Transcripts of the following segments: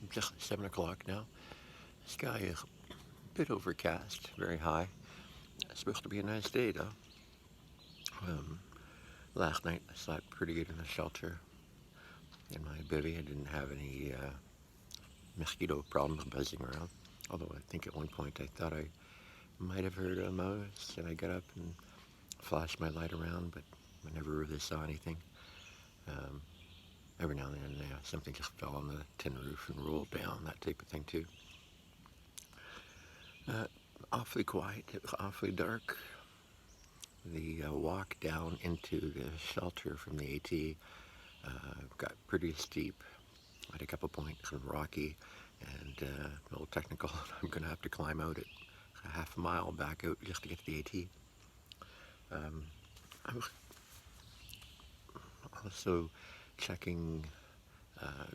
Just 7 o'clock now. Sky is a bit overcast, very high. It's supposed to be a nice day though. Um, Last night I slept pretty good in the shelter in my bivvy. I didn't have any mosquito problems buzzing around. Although I think at one point I thought I might have heard a mouse, and I got up and flashed my light around, but I never really saw anything. Um, every now and then something just fell on the tin roof and rolled down, that type of thing too. Uh, Awfully quiet, it was awfully dark. The walk down into the shelter from the AT got pretty steep at a couple points and rocky and a little technical. I'm going to have to climb out it a half a mile back out just to get to the AT. I was also checking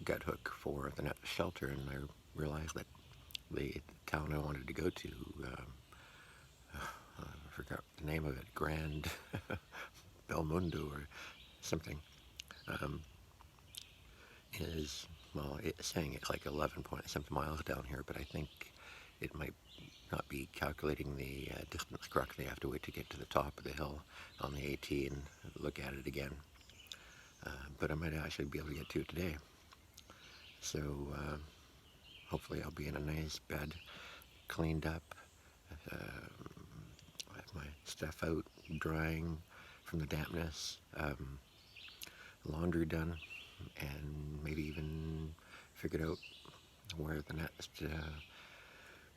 gut hook for the next shelter, and I realized that the town I wanted to go to, I forgot the name of it, Grand Belmundo or something, um, is, well, it's saying it's like 11 point something miles down here, but I think it might not be calculating the distance correctly. I have to wait to get to the top of the hill on the AT and look at it again. But I might actually be able to get to it today. So hopefully I'll be in a nice bed, cleaned up, have my stuff out, drying from the dampness, laundry done, and maybe even figured out where the next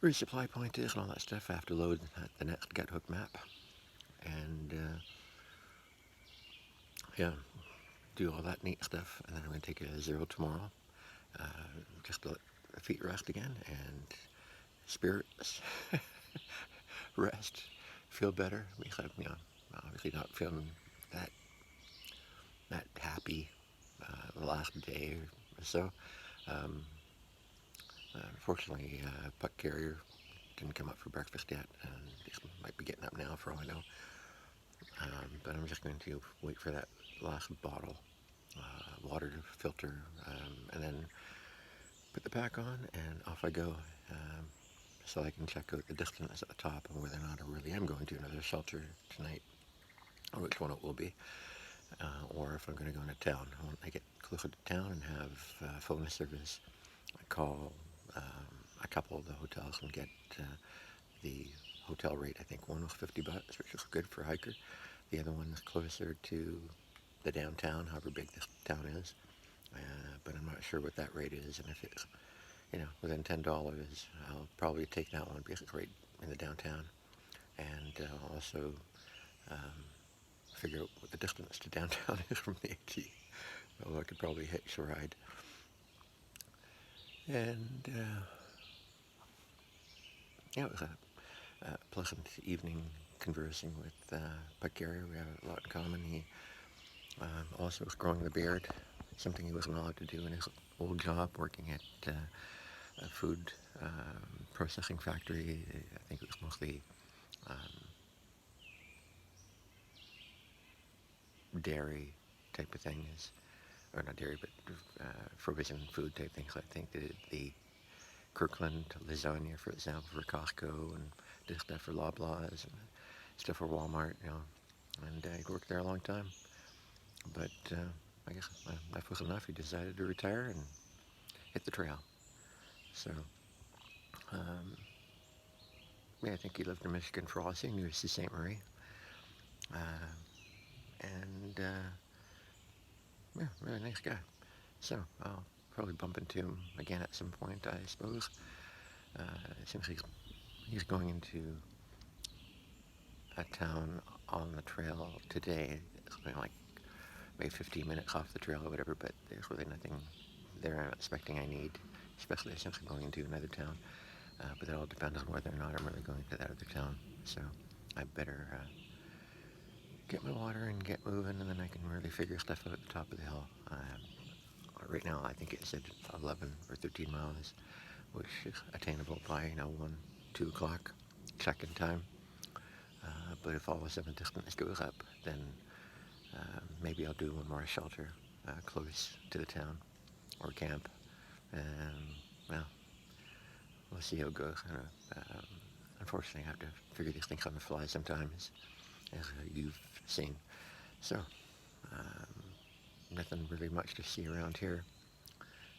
resupply point is and all that stuff. I have to load the next gut hook map, and yeah, do all that neat stuff, and then I'm going to take a zero tomorrow, just to let the feet rest again, and spirits rest, feel better, because I'm, obviously not feeling that happy the last day or so. Um, Unfortunately, Puck Carrier didn't come up for breakfast yet, and he might be getting up now for all I know. But I'm just going to wait for that last bottle, water filter, and then put the pack on, and off I go. So I can check out the distance at the top and whether or not I really am going to another shelter tonight, or which one it will be, or if I'm going to go into town. When I get closer to town and have phone service, I call a couple of the hotels and get the hotel rate. I think one was $50, which is good for a hiker. The other one is closer to the downtown, however big this town is. But I'm not sure what that rate is, and if it's within $10, I'll probably take that one because it's right in the downtown, and also um, figure out what the distance to downtown is from the AT. Although I could probably hitch a ride. And yeah, it was a pleasant evening conversing with Puck Gary. We have a lot in common. He also was growing the beard, something he wasn't allowed to do in his old job, working at a food processing factory. I think it was mostly dairy type of things, or not dairy, but frozen food type things. I think they did the Kirkland lasagna, for example, for Costco, and did stuff for Loblaws and stuff for Walmart, And he worked there a long time, but I guess enough was enough. He decided to retire and hit the trail. So, yeah, I think he lived in Michigan for all I see. He knew Sault Ste. Marie. And yeah, really nice guy. So I'll probably bump into him again at some point, I suppose. It seems he's going into a town on the trail today. It's something like maybe 15 minutes off the trail or whatever, but there's really nothing there I'm expecting I need, especially since I'm going into another town. But that all depends on whether or not I'm really going to that other town. So I better get my water and get moving, and then I can really figure stuff out at the top of the hill. Right now, I think it said 11 or 13 miles, which is attainable by 1, 2 o'clock check-in time. But if all of a sudden the distance goes up, then maybe I'll do one more shelter close to the town or camp. well, we'll see how it goes. Unfortunately, I have to figure these things on the fly sometimes, as you've seen. So, nothing really much to see around here.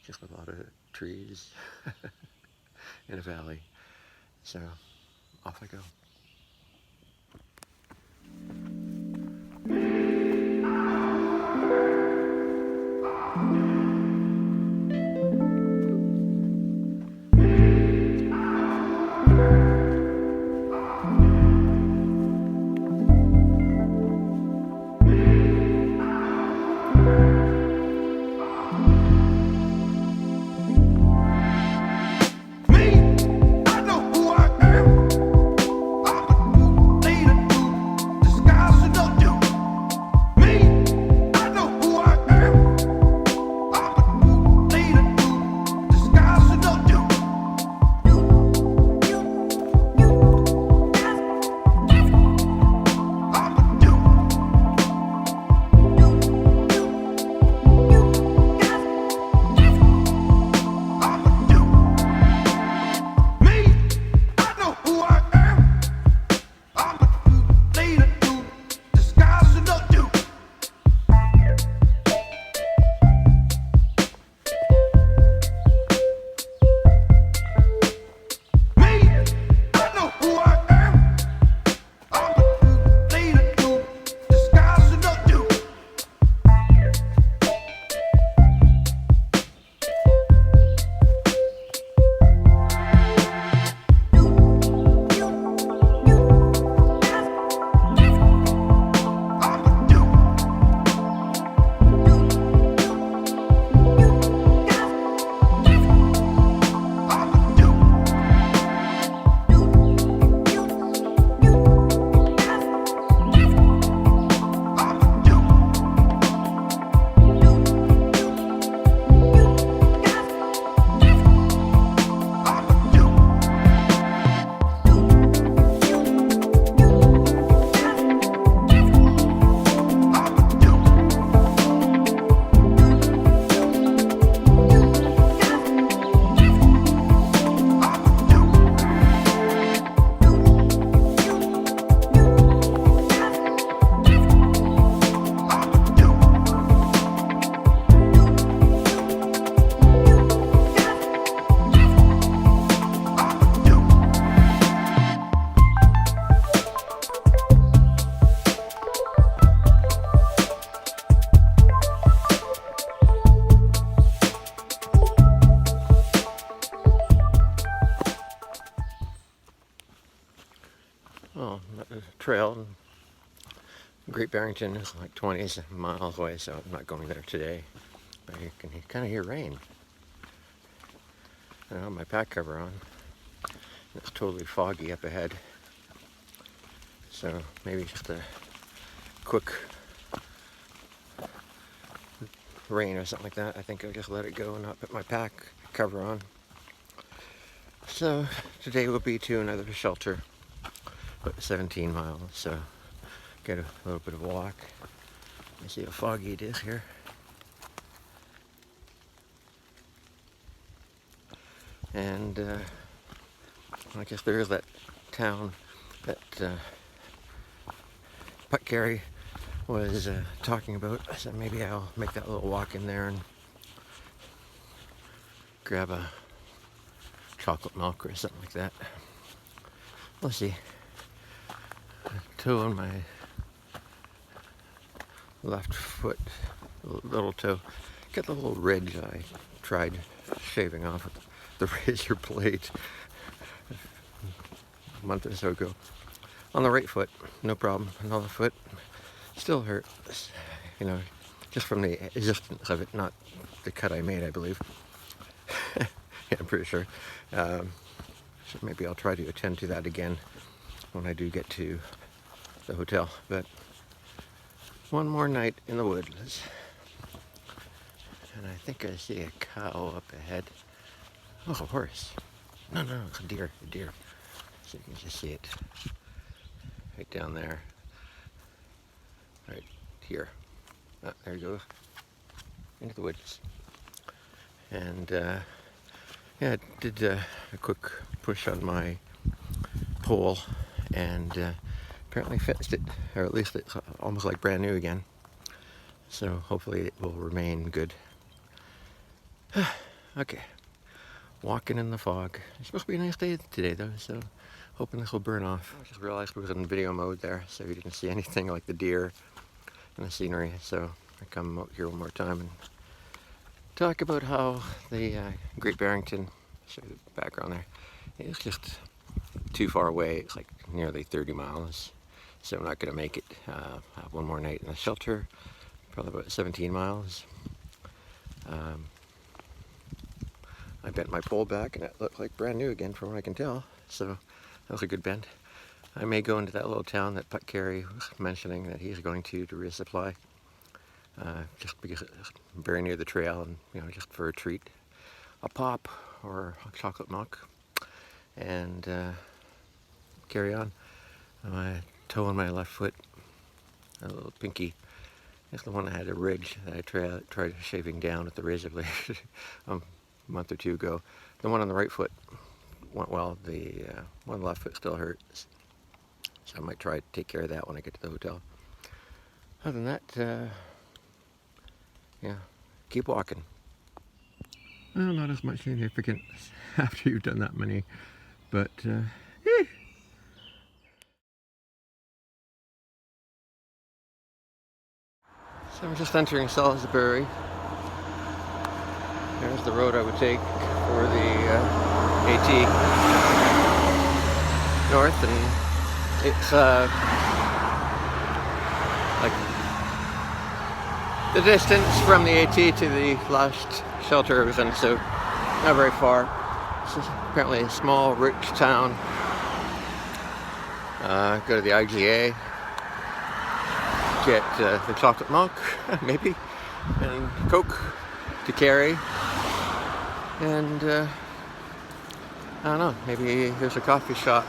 Just a lot of trees in a valley. So, off I go. Well, the trail in Great Barrington is like 20 miles away, so I'm not going there today. But you can kind of hear rain. I have my pack cover on. It's totally foggy up ahead. So maybe just a quick rain or something like that. I think I'll just let it go and not put my pack cover on. So today will be to another shelter, about 17 miles, so get a little bit of a walk. You see how foggy it is here. And I guess there is that town that Putt Gary was talking about, so maybe I'll make that little walk in there and grab a chocolate milk or something like that. We'll see. Toe on my left foot, little toe, got the little ridge I tried shaving off with the razor blade a month or so ago. On the right foot, no problem. Another foot, still hurt. You know, just from the existence of it, not the cut I made, I believe. Yeah, I'm pretty sure. So maybe I'll try to attend to that again when I do get to the hotel. But one more night in the woods. And I think I see a cow up ahead. Oh, a horse. No, it's a deer. So you can just see it right down there. Right here. Oh, there you go. Into the woods. And Yeah, I did a quick push on my pole and apparently fixed it, or at least it's almost like brand new again. So hopefully it will remain good. Okay, walking in the fog. It's supposed to be a nice day today though, so hoping this will burn off. I just realized we was in video mode there, so you didn't see anything like the deer and the scenery. So I come out here one more time and talk about how the Great Barrington, show you the background there, it's just too far away. It's like nearly 30 miles, so I'm not going to make it. Have one more night in the shelter, probably about 17 miles. I bent my pole back and it looked like brand new again from what I can tell, so that was a good bend. I may go into that little town that Putt Carey was mentioning that he's going to resupply, just because it's very near the trail and, you know, just for a treat. A pop or a chocolate milk and carry on. My toe on my left foot, a little pinky, it's the one that had a ridge that I tried shaving down with the razor blade a month or two ago. The one on the right foot went well. The one on the left foot still hurts. So I might try to take care of that when I get to the hotel. Other than that, yeah, keep walking. Well, not as much significance after you've done that many, but So I'm just entering Salisbury. There's the road I would take for the AT north, and it's like the distance from the AT to the last shelter I was in, so not very far. This is apparently a small, rich town. Go to the IGA, get the chocolate milk, maybe, and Coke to carry, and I don't know, maybe there's a coffee shop.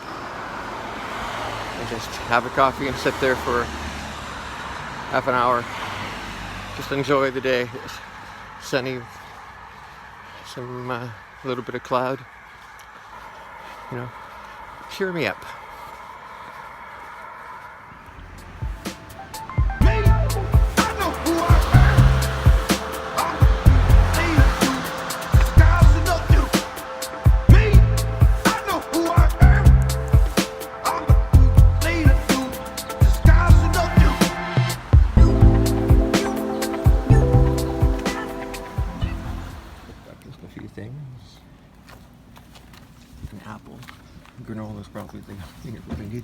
And just have a coffee and sit there for half an hour. Just enjoy the day. It's sunny, some little bit of cloud. You know, cheer me up. An apple, granola is probably the thing that we need,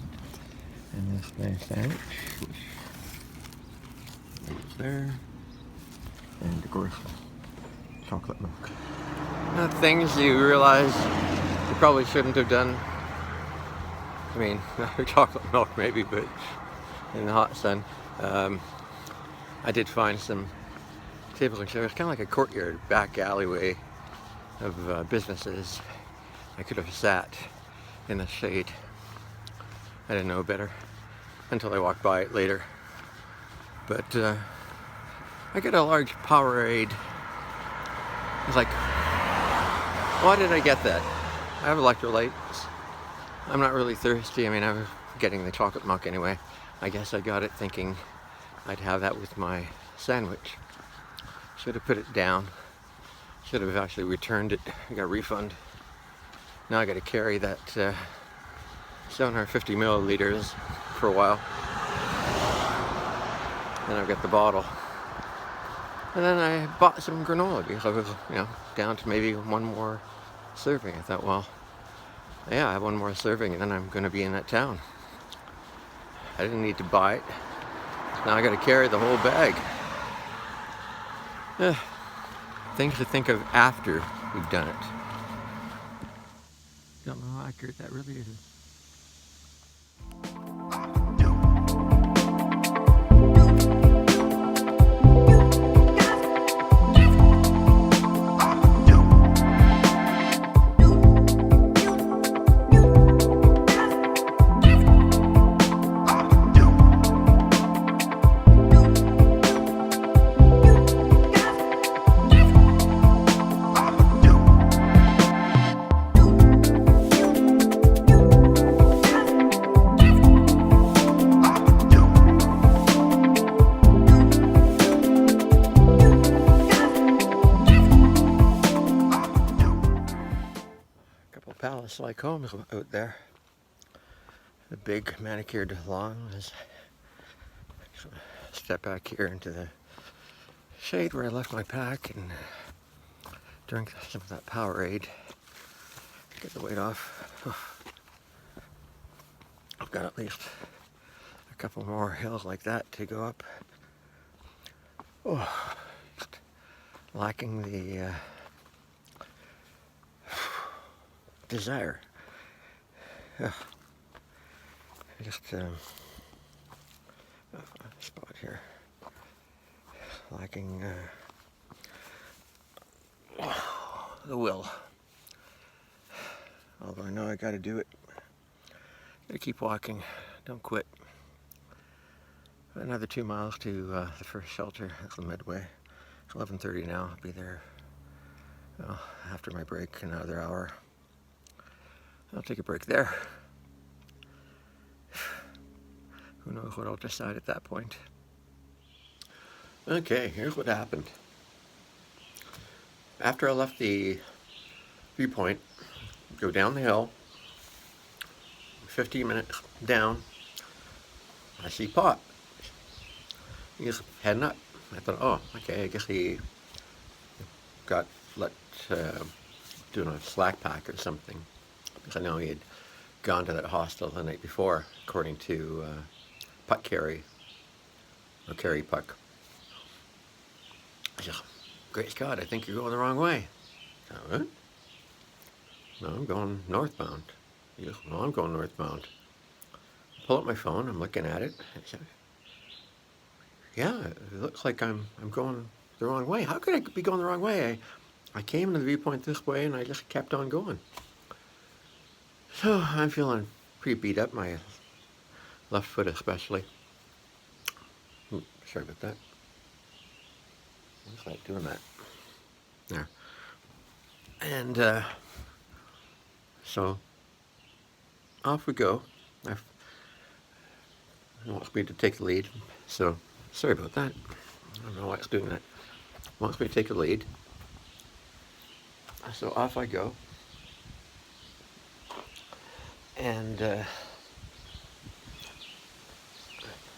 and this nice sandwich, which is there, and of course, chocolate milk. Things you realize you probably shouldn't have done. I mean, chocolate milk maybe, but in the hot sun. I did find some tables and chairs, kind of like a courtyard, back alleyway of businesses. I could have sat in the shade. I didn't know better until I walked by it later. But I got a large Powerade. It's like, why did I get that? I have electrolytes. I'm not really thirsty. I mean, I was getting the chocolate milk anyway. I guess I got it thinking I'd have that with my sandwich. Should have put it down. Should have actually returned it. I got a refund. Now I got to carry that 750 milliliters for a while. Then I've got the bottle. And then I bought some granola because I was, you know, down to maybe one more serving. I thought, well, yeah, I have one more serving and then I'm going to be in that town. I didn't need to buy it. Now I got to carry the whole bag. Things to think of after we've done it. Don't know how accurate that really is. was out there. The big manicured lawn was. Step back here into the shade where I left my pack and drink some of that Powerade. Get the weight off. I've got at least a couple more hills like that to go up. Oh, just lacking the desire. Just spot here. Lacking the will. Although I know I gotta do it. Gotta keep walking. Don't quit. Another 2 miles to the first shelter. That's the Midway. It's 11:30 now. I'll be there after my break, another hour. I'll take a break there. Who knows what I'll decide at that point. Okay, here's what happened. After I left the viewpoint, go down the hill, 15 minutes down, I see Pop. He's heading up. I thought, oh, okay, I guess he got doing a slack pack or something. Because I know he had gone to that hostel the night before, according to puck carry, or carry puck. I said, great Scott, I think you're going the wrong way. What? No, I'm going northbound. He goes, no, I'm going northbound. I pull up my phone, I'm looking at it. I said, yeah, it looks like I'm going the wrong way. How could I be going the wrong way? I came to the viewpoint this way and I just kept on going. So I'm feeling pretty beat up, my left foot especially. Sorry about that. What's that doing that? There. And so off we go. I wants me to take the lead, so sorry about that. I don't know why it's doing that. Wants me to take the lead. So off I go. And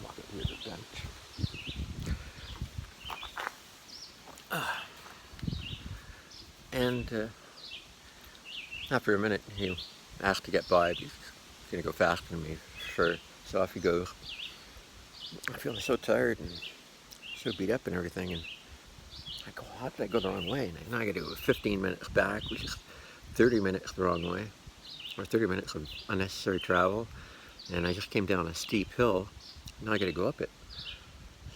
walk up here to the bench. And after a minute, he asked to get by. He's going to go faster than me, sure. So off he goes. I feel so tired and so beat up and everything. And I go, how did I go the wrong way? And now I got to go 15 minutes back, which is 30 minutes the wrong way, or 30 minutes of unnecessary travel. And I just came down a steep hill. Now I got to go up it.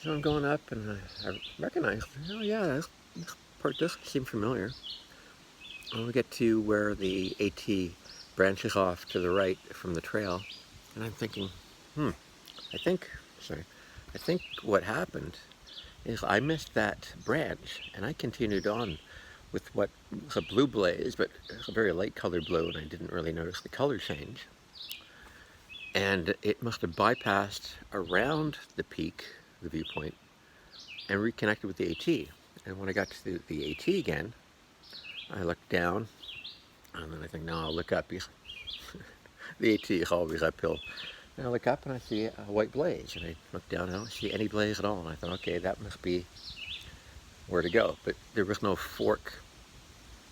So I'm going up, and I recognize, oh yeah, this part does seem familiar. When we get to where the AT branches off to the right from the trail, and I'm thinking, I think what happened is I missed that branch, and I continued on with what was a blue blaze, but it was a very light colored blue, and I didn't really notice the color change. And it must have bypassed around the peak, the viewpoint, and reconnected with the AT. And when I got to the AT again, I looked down, and then I think, no, I'll look up. The AT is always uphill. And I look up and I see a white blaze, and I look down and I don't see any blaze at all. And I thought, okay, that must be where to go. But there was no fork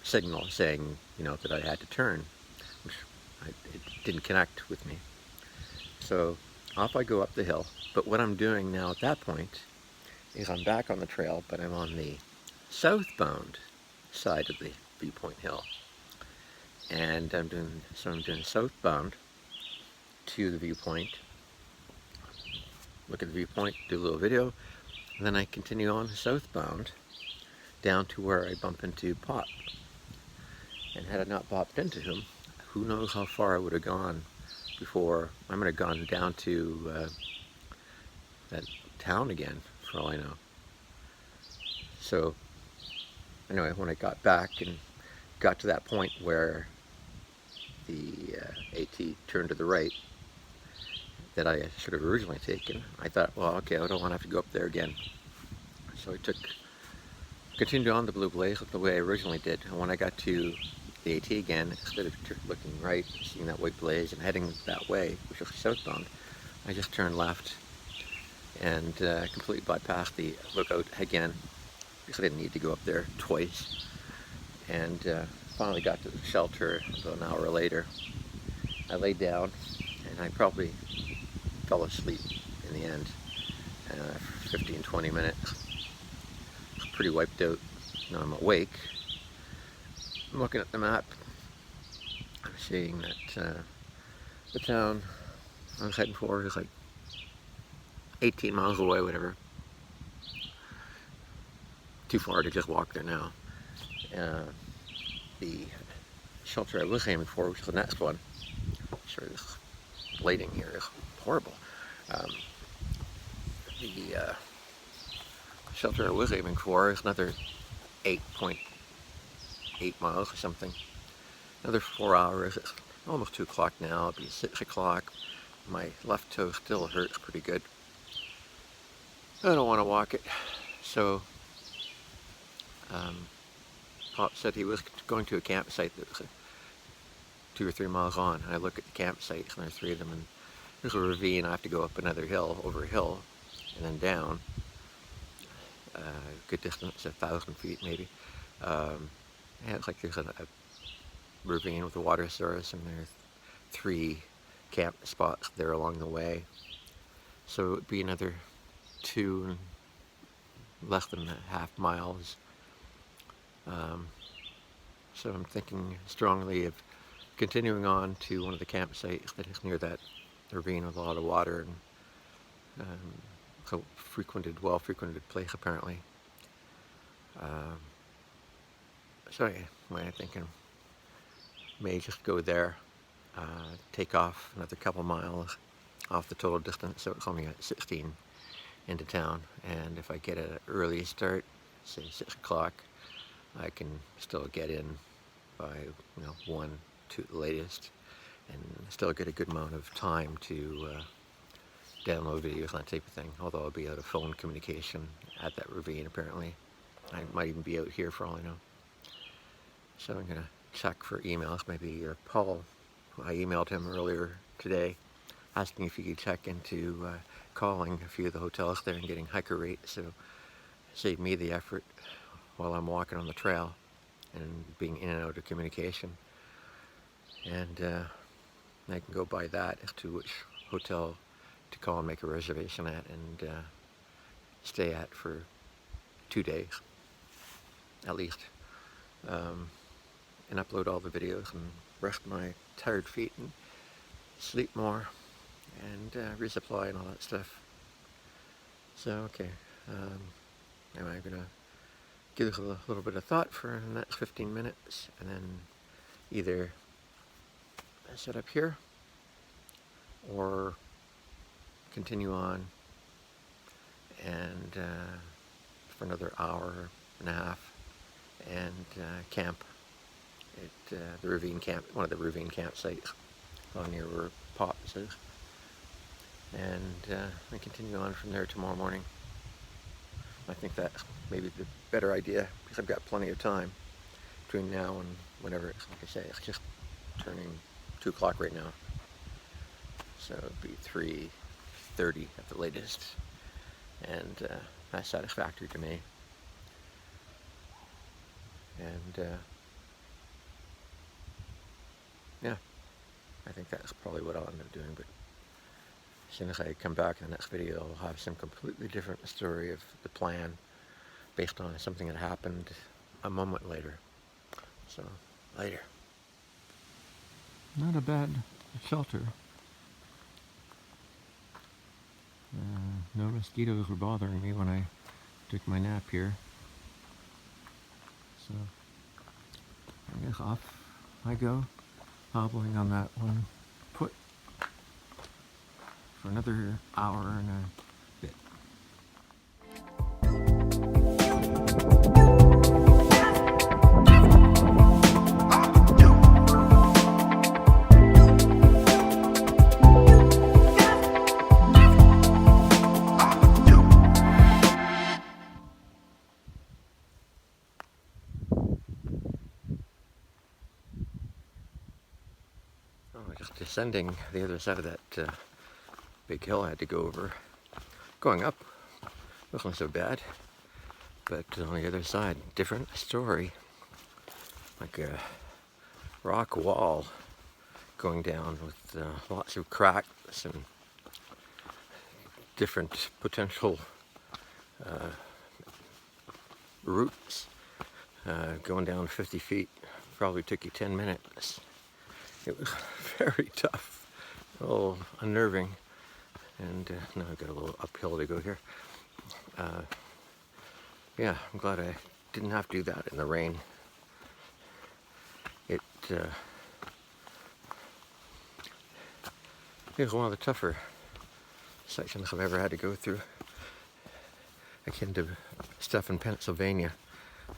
signal saying, that I had to turn, which it didn't connect with me. So off I go up the hill. But what I'm doing now at that point is I'm back on the trail, but I'm on the southbound side of the viewpoint hill. And I'm doing southbound to the viewpoint, look at the viewpoint, do a little video, and then I continue on southbound down to where I bump into Pop. And had I not bumped into him, who knows how far I would have gone before I might have gone down to that town again, for all I know. So anyway, when I got back and got to that point where the AT turned to the right that I should have originally taken, I thought, well, okay, I don't want to have to go up there again. So I continued on the blue blaze the way I originally did. And when I got to the AT again, instead of looking right, seeing that white blaze and heading that way, which was southbound, I just turned left and completely bypassed the lookout again, because I didn't need to go up there twice. And finally got to the shelter about an hour later. I laid down and I probably fell asleep in the end. 15-20 minutes. Pretty wiped out. Now I'm awake. I'm looking at the map. I'm seeing that the town I was heading for is like 18 miles away, whatever. Too far to just walk there now. The shelter I was aiming for, which is the next one. Sure, this lighting here is horrible. The shelter I was aiming for is another 8.8 miles or something. Another 4 hours. It's almost 2 o'clock now. It'll be 6 o'clock. My left toe still hurts pretty good. I don't want to walk it. So, Pop said he was going to a campsite that was 2 or 3 miles on. And I look at the campsites, and there's 3 of them, and there's a ravine. I have to go up another hill, over a hill, and then down. Good distance, 1,000 feet maybe. Yeah, it's like there's a ravine with a water source, and there's 3 camp spots there along the way. So it would be another 2, less than half miles. So I'm thinking strongly of continuing on to one of the campsites that is near that ravine with a lot of water, and so well-frequented place apparently. So anyway, I'm thinking may just go there, take off another couple miles off the total distance, so it's only at 16 into town, and if I get an early start, say 6 o'clock, I can still get in by 1, 2 at the latest, and still get a good amount of time to download videos and that type of thing, although I'll be out of phone communication at that ravine apparently. I might even be out here for all I know. So I'm going to check for emails. Maybe Paul, I emailed him earlier today asking if he could check into calling a few of the hotels there and getting hiker rates, so save me the effort while I'm walking on the trail and being in and out of communication. And I can go by that as to which hotel to call and make a reservation at and stay at for 2 days at least, and upload all the videos and rest my tired feet and sleep more and resupply and all that stuff. So okay, anyway, I'm gonna give this a little bit of thought for the next 15 minutes, and then either set up here or continue on and for another hour and a half and camp at the ravine camp, one of the ravine campsites on near where Pops is, and I continue on from there tomorrow morning. I think that's maybe the better idea, because I've got plenty of time between now and whenever it's, like I say, it's just turning 2 o'clock right now, so it'd be 3:30 at the latest, and that's satisfactory to me. And yeah, I think that's probably what I'll end up doing, but as soon as I come back in the next video, I'll have some completely different story of the plan based on something that happened a moment later. So, later. Not a bad shelter. No mosquitoes were bothering me when I took my nap here. So, I guess off I go, hobbling on that one foot for another hour and a bit. ascending the other side of that big hill I had to go over. Going up wasn't so bad, but on the other side, different story. Like a rock wall going down with lots of cracks and different potential routes. Going down 50 feet probably took you 10 minutes. It was very tough, a little unnerving, and now I've got a little uphill to go here. Yeah, I'm glad I didn't have to do that in the rain. It was one of the tougher sections I've ever had to go through, akin to stuff in Pennsylvania,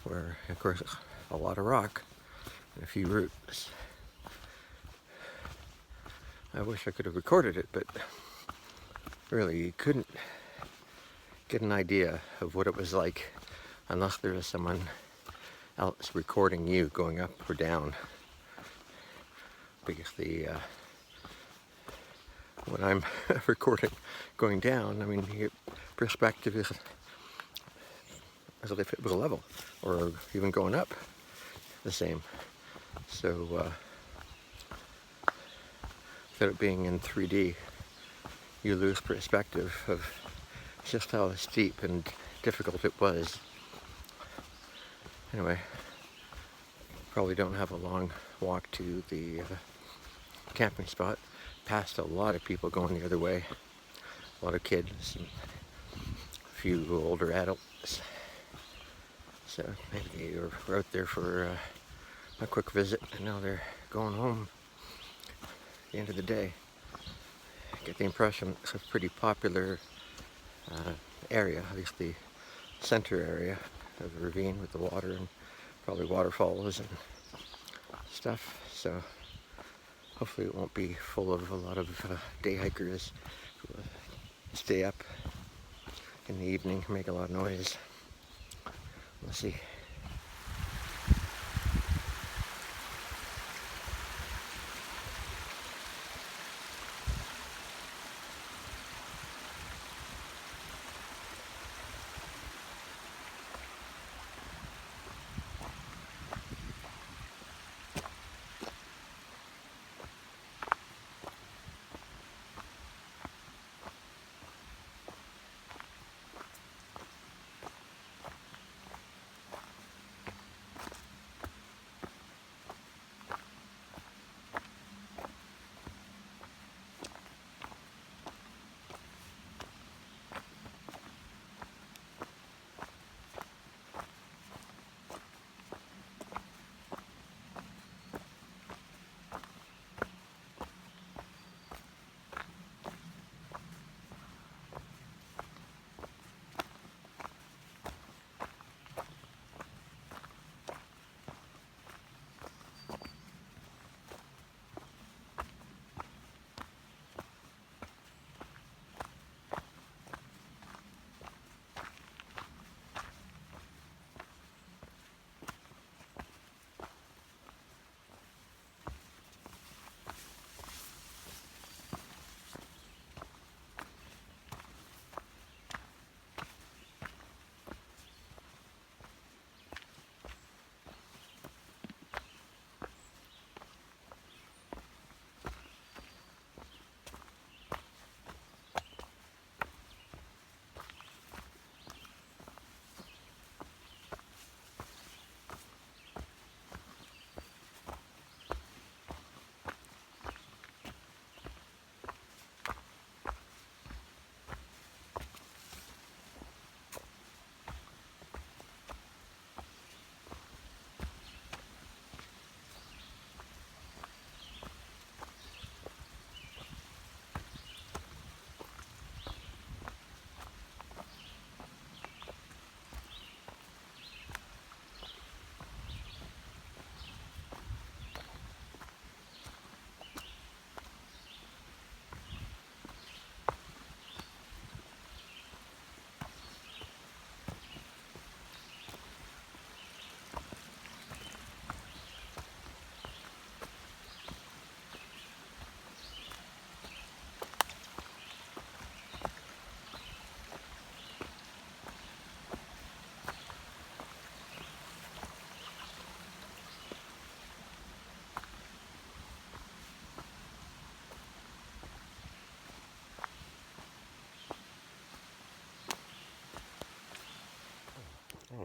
where, of course, a lot of rock and a few roots. I wish I could have recorded it, but really you couldn't get an idea of what it was like unless there was someone else recording you going up or down. Because when I'm recording going down, I mean, your perspective is as if it was level, or even going up the same. So instead of being in 3D, you lose perspective of just how steep and difficult it was. Anyway, probably don't have a long walk to the camping spot. Passed a lot of people going the other way, a lot of kids and a few older adults. So maybe they were out there for a quick visit and now they're going home at the end of the day. I get the impression it's a pretty popular area, at least the center area of the ravine with the water and probably waterfalls and stuff. So hopefully it won't be full of a lot of day hikers who stay up in the evening, make a lot of noise. We'll see.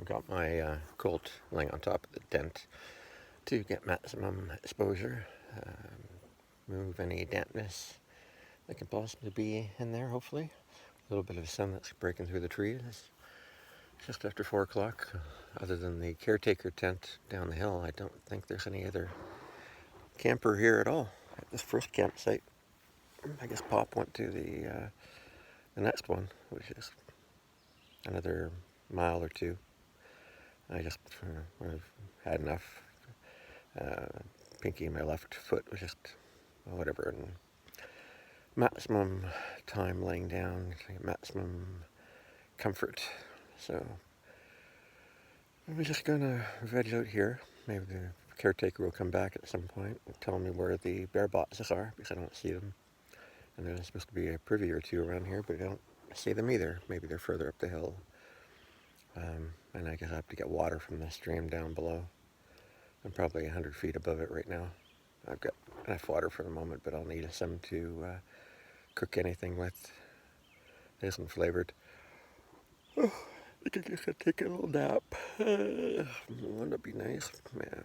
got my Colt laying on top of the tent to get maximum exposure, move any dampness that can possibly be in there, hopefully. A little bit of sun that's breaking through the trees. It's just after 4 o'clock. Other than the caretaker tent down the hill, I don't think there's any other camper here at all at this first campsite. I guess Pop went to the next one, which is another mile or two. I just I've had enough. Pinky in my left foot was just whatever, and maximum time laying down, maximum comfort. So I'm just gonna veg out here. Maybe the caretaker will come back at some point and tell me where the bear boxes are, because I don't see them. And there's supposed to be a privy or two around here, but I don't see them either. Maybe they're further up the hill. And I guess I have to get water from the stream down below. I'm probably 100 feet above it right now. I've got enough water for the moment, but I'll need some to cook anything with. It isn't flavored. Oh, I think I guess I'll take a little nap. Wouldn't it be nice? Yeah.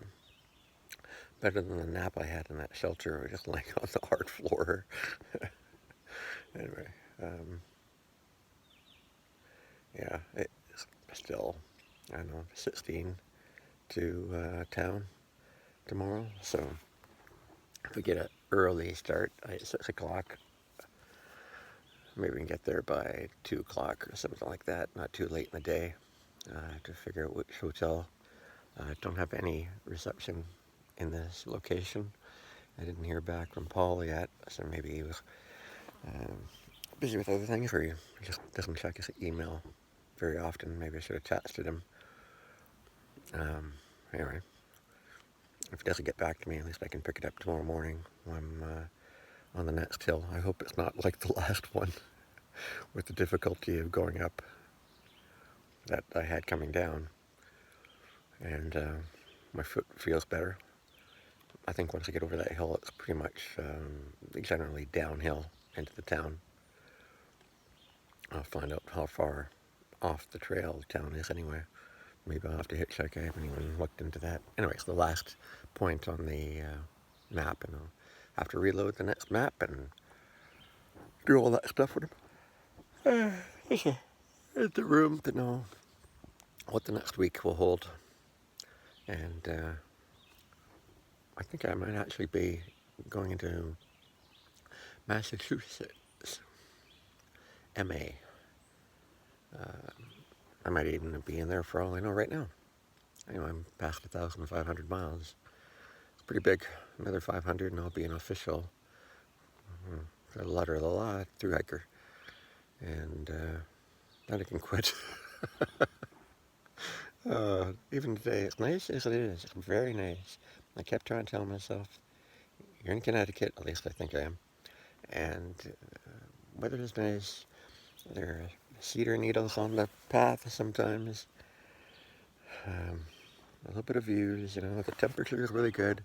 Better than the nap I had in that shelter, just laying on the hard floor. Anyway, yeah, it's still, I don't know, 16 to town tomorrow. So if we get an early start at 6 o'clock, maybe we can get there by 2 o'clock or something like that, not too late in the day, to figure out which hotel. I don't have any reception in this location. I didn't hear back from Paul yet, so maybe he was busy with other things, or he just doesn't check his email very often. Maybe I should have texted him. Anyway, if he doesn't get back to me, at least I can pick it up tomorrow morning when I'm on the next hill. I hope it's not like the last one with the difficulty of going up that I had coming down. And my foot feels better. I think once I get over that hill, it's pretty much generally downhill into the town. I'll find out how far off the trail the town is anyway. Maybe I'll have to hitchhike. I haven't even looked into that. Anyway, it's the last point on the map, and I'll have to reload the next map and do all that stuff with him. It's a room to know what the next week will hold. And I think I might actually be going into Massachusetts, MA. I might even be in there for all I know right now. Anyway, I'm past 1,500 miles. It's pretty big. Another 500 and I'll be an official, the letter of the law, ThruHiker. And then I can quit. Even today, as nice as it is, it's very nice. I kept trying to tell myself, you're in Connecticut, at least I think I am. And weather is nice. There are cedar needles on the path sometimes. A little bit of views, the temperature is really good.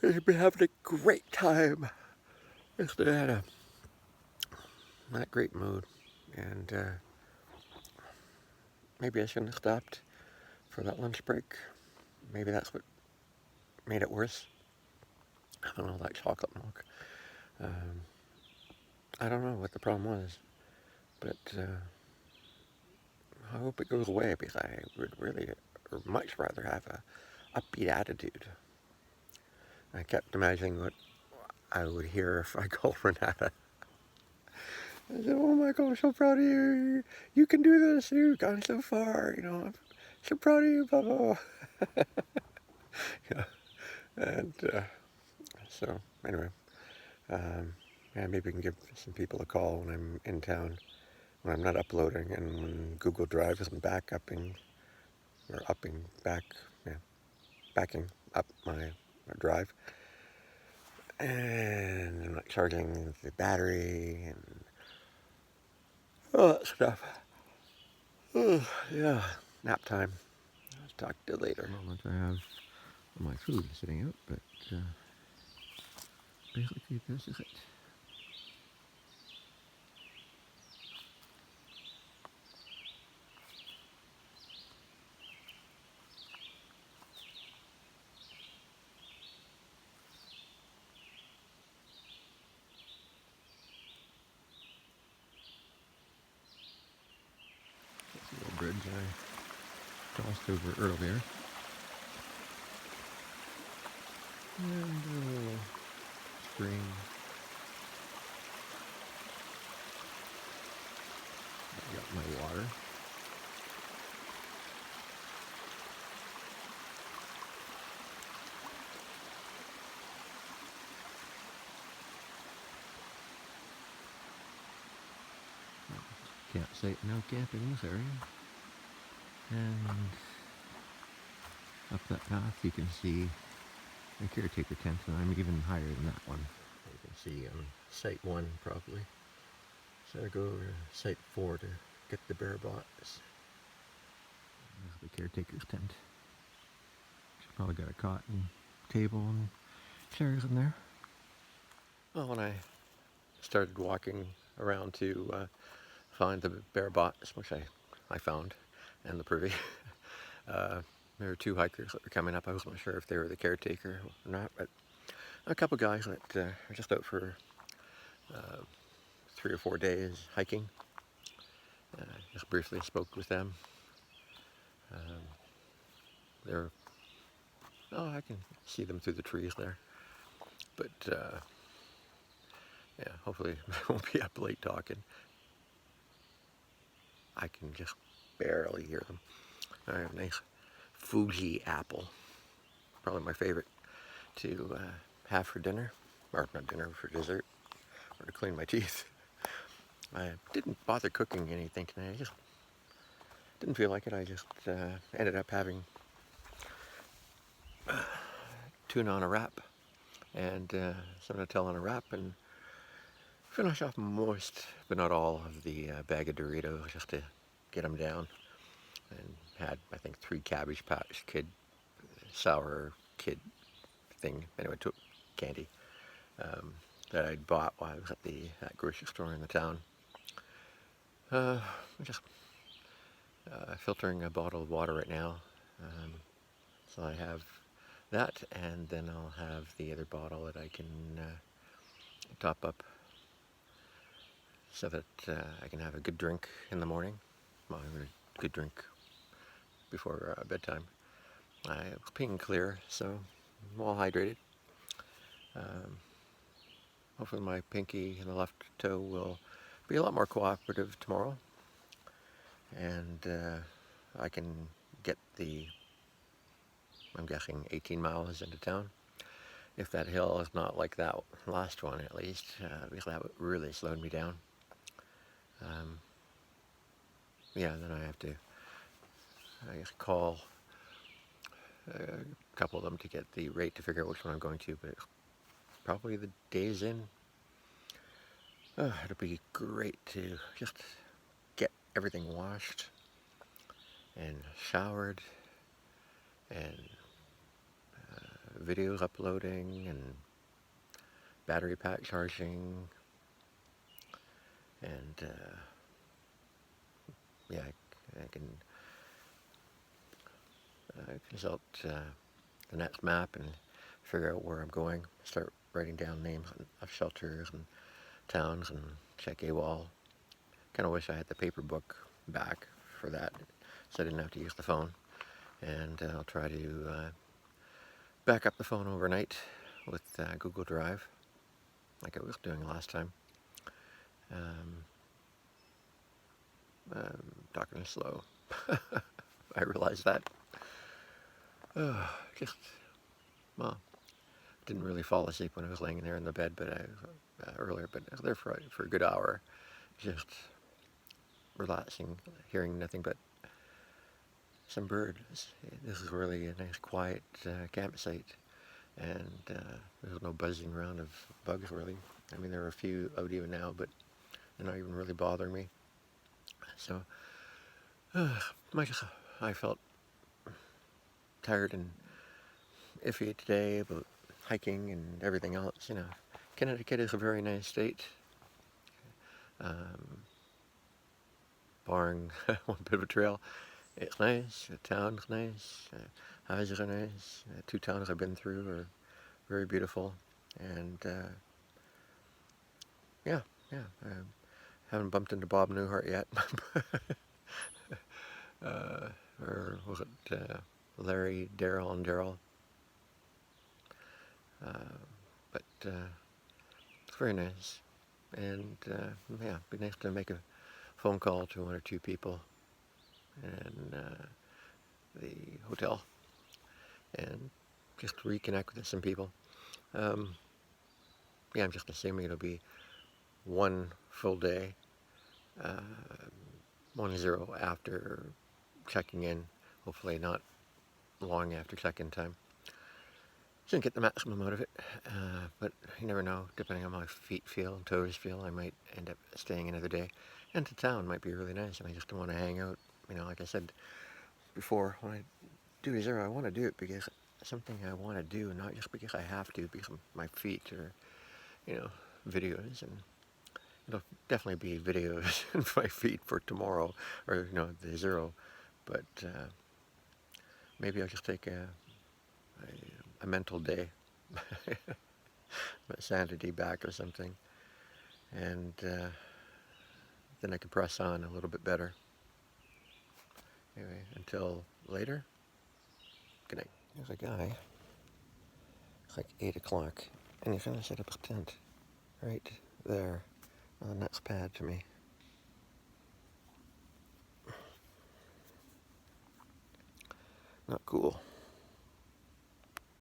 I've been having a great time. Just had a not great mood, and maybe I shouldn't have stopped for that lunch break. Maybe that's what made it worse. I don't know, that chocolate milk. I don't know what the problem was, but I hope it goes away, because I would really much rather have a upbeat attitude. I kept imagining what I would hear if I called Renata. I said, oh my God, I'm so proud of you. You can do this. You've gone so far. I'm so proud of you, blah, blah, blah. Yeah. And so, anyway, yeah, maybe we can give some people a call when I'm in town, when I'm not uploading, and when Google Drive isn't backing up my drive. And I'm not charging the battery and all that stuff. Oh, yeah, nap time. I'll talk to you later. Moment I have my food sitting out, but basically this is it. crossed over earlier. And a little stream. I got my water. Campsite, no camping in this area. And up that path you can see the caretaker tent, and I'm even higher than that one. You can see site 1 probably. So I go over to site 4 to get the bare box. There's the caretaker's tent. She's probably got a cot and table and chairs in there. Well, when I started walking around to find the bare box, which I found, and the privy, there were 2 hikers that were coming up. I wasn't sure if they were the caretaker or not, but a couple guys that are just out for 3 or 4 days hiking. Just briefly spoke with them. They're, oh, I can see them through the trees there. But yeah, hopefully I won't be up late talking. I can just barely hear them. I have a nice Fuji apple, probably my favorite, to have for dinner, or not dinner, for dessert, or to clean my teeth. I didn't bother cooking anything tonight. I just didn't feel like it. I just ended up having tuna on a wrap and some Nutella on a wrap, and finish off most, but not all, of the bag of Doritos just to get them down. And had, I think, 3 Cabbage Patch Kid, sour kid thing, anyway, took candy that I'd bought while I was at that grocery store in the town. Just filtering a bottle of water right now. So I have that, and then I'll have the other bottle that I can top up so that I can have a good drink in the morning. Well, a good drink before bedtime. I was peeing clear, so I'm all hydrated. Hopefully my pinky and the left toe will be a lot more cooperative tomorrow, and I can get I'm guessing 18 miles into town. If that hill is not like that last one, at least, because that really slowed me down. Yeah, then I have to, I guess, call a couple of them to get the rate to figure out which one I'm going to, but probably the days in. It'll be great to just get everything washed and showered and videos uploading and battery pack charging, and yeah, I can consult the Nets map and figure out where I'm going, start writing down names of shelters and towns and check AWOL. Kind of wish I had the paper book back for that, so I didn't have to use the phone. And I'll try to back up the phone overnight with Google Drive, like I was doing last time. Talking slow. I realized that. Just, well, didn't really fall asleep when I was laying there in the bed, but earlier, but I was there for a good hour, just relaxing, hearing nothing but some birds. This is really a nice, quiet campsite, and there's no buzzing around of bugs, really. I mean, there are a few out even now, but they're not even really bothering me. So, I felt tired and iffy today about hiking and everything else. You know, Connecticut is a very nice state, barring one bit of a trail. It's nice. The town's nice. Houses are nice. 2 towns I've been through are very beautiful, and yeah, I haven't bumped into Bob Newhart yet. or was it Larry, Daryl, and Daryl? But it's very nice. And yeah, it'd be nice to make a phone call to one or two people in the hotel and just reconnect with some people. Yeah, I'm just assuming it'll be one full day, uh, 1-0 after checking in. Hopefully not long after check-in time. Shouldn't get the maximum out of it, but you never know. Depending on how my feet feel and toes feel, I might end up staying another day. And to town might be really nice, and I just want to hang out. You know, like I said before, when I do zero, I want to do it because it's something I want to do, not just because I have to, because of my feet or, you know, videos. And it'll definitely be videos in my feet for tomorrow, or, you know, the zero. But maybe I'll just take a mental day, sanity back or something, and then I can press on a little bit better. Anyway, until later, good night. There's a guy, it's like 8 o'clock, and he's going to set up a tent right there on the next pad to me. Not cool.